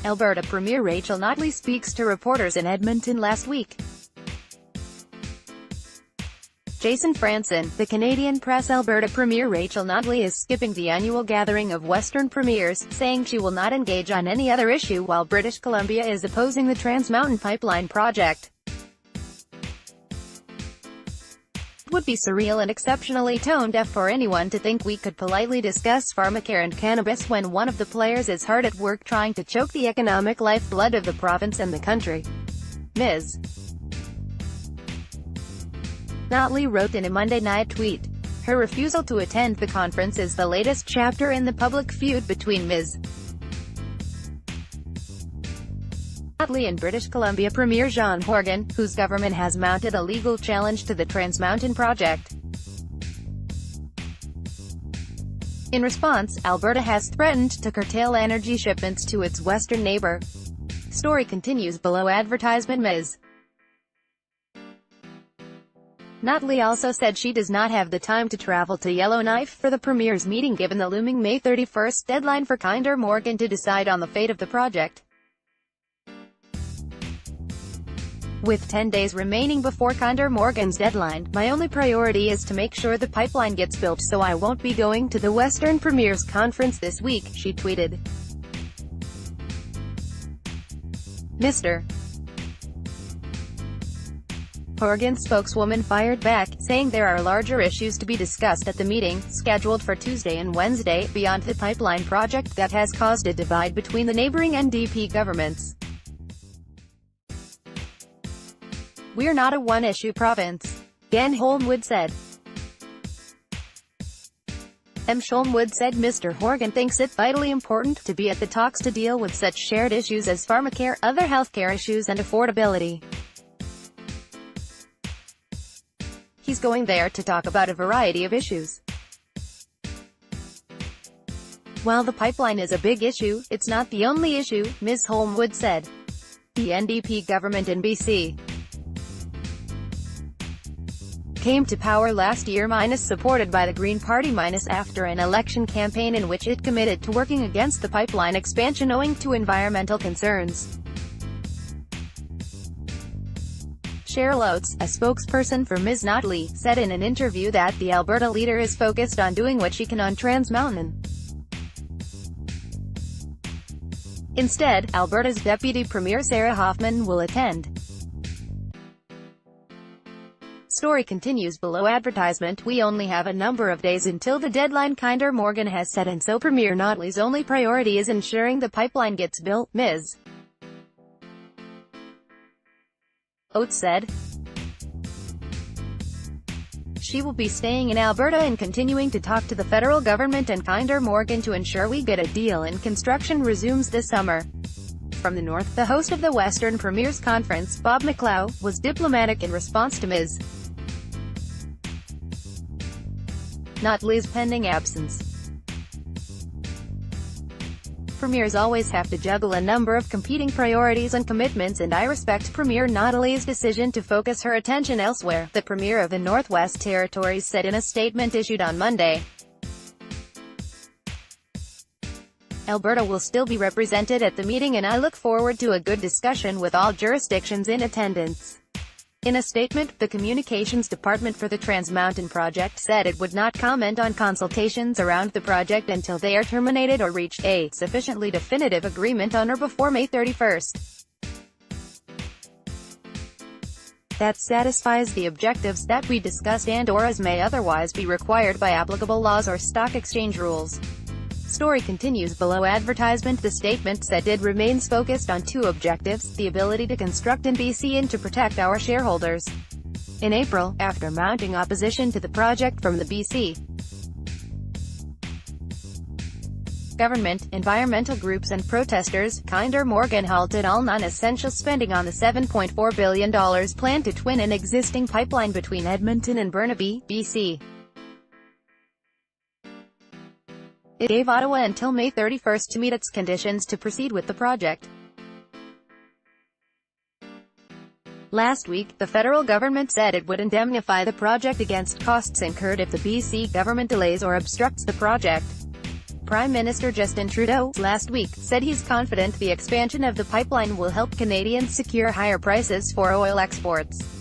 Alberta Premier Rachel Notley speaks to reporters in Edmonton last week. Jason Franson, the Canadian Press. Alberta Premier Rachel Notley is skipping the annual gathering of Western Premiers, saying she will not engage on any other issue while British Columbia is opposing the Trans Mountain Pipeline project. It would be surreal and exceptionally tone-deaf for anyone to think we could politely discuss pharmacare and cannabis when one of the players is hard at work trying to choke the economic lifeblood of the province and the country. Ms. Notley wrote in a Monday night tweet. Her refusal to attend the conference is the latest chapter in the public feud between Ms. Notley and British Columbia Premier John Horgan, whose government has mounted a legal challenge to the Trans Mountain project. In response, Alberta has threatened to curtail energy shipments to its western neighbour. Story continues below. Advertisement. Ms. Notley also said she does not have the time to travel to Yellowknife for the Premier's meeting given the looming May 31st deadline for Kinder Morgan to decide on the fate of the project. With 10 days remaining before Kinder Morgan's deadline, my only priority is to make sure the pipeline gets built, so I won't be going to the Western Premiers Conference this week, she tweeted. Mr. Horgan's spokeswoman fired back, saying there are larger issues to be discussed at the meeting, scheduled for Tuesday and Wednesday, beyond the pipeline project that has caused a divide between the neighbouring NDP governments. "We're not a one-issue province," Ken Holmwood said. Holmwood said Mr. Horgan thinks it vitally important to be at the talks to deal with such shared issues as pharmacare, other healthcare issues and affordability. He's going there to talk about a variety of issues. While the pipeline is a big issue, it's not the only issue, Ms. Holmwood said. The NDP government in BC came to power last year supported by the Green Party after an election campaign in which it committed to working against the pipeline expansion owing to environmental concerns. Cheryl Oates, a spokesperson for Ms. Notley, said in an interview that the Alberta leader is focused on doing what she can on Trans Mountain. Instead, Alberta's Deputy Premier Sarah Hoffman will attend. Story continues below. Advertisement. We only have a number of days until the deadline Kinder Morgan has set, and so Premier Notley's only priority is ensuring the pipeline gets built, Ms. Oates said. She will be staying in Alberta and continuing to talk to the federal government and Kinder Morgan to ensure we get a deal and construction resumes this summer. From the north, the host of the Western Premiers Conference, Bob McLeod, was diplomatic in response to Ms. Notley's pending absence. Premiers always have to juggle a number of competing priorities and commitments, and I respect Premier Notley's decision to focus her attention elsewhere, the Premier of the Northwest Territories said in a statement issued on Monday. Alberta will still be represented at the meeting and I look forward to a good discussion with all jurisdictions in attendance. In a statement, the Communications Department for the Trans Mountain project said it would not comment on consultations around the project until they are terminated or reach a sufficiently definitive agreement on or before May 31st. That satisfies the objectives that we discussed and/or as may otherwise be required by applicable laws or stock exchange rules. Story continues below. Advertisement. The statement said it remains focused on two objectives, the ability to construct in BC and to protect our shareholders. In April, after mounting opposition to the project from the BC government, environmental groups and protesters, Kinder Morgan halted all non-essential spending on the $7.4 billion plan to twin an existing pipeline between Edmonton and Burnaby, BC. It gave Ottawa until May 31st to meet its conditions to proceed with the project. Last week, the federal government said it would indemnify the project against costs incurred if the BC government delays or obstructs the project. Prime Minister Justin Trudeau, last week, said he's confident the expansion of the pipeline will help Canadians secure higher prices for oil exports.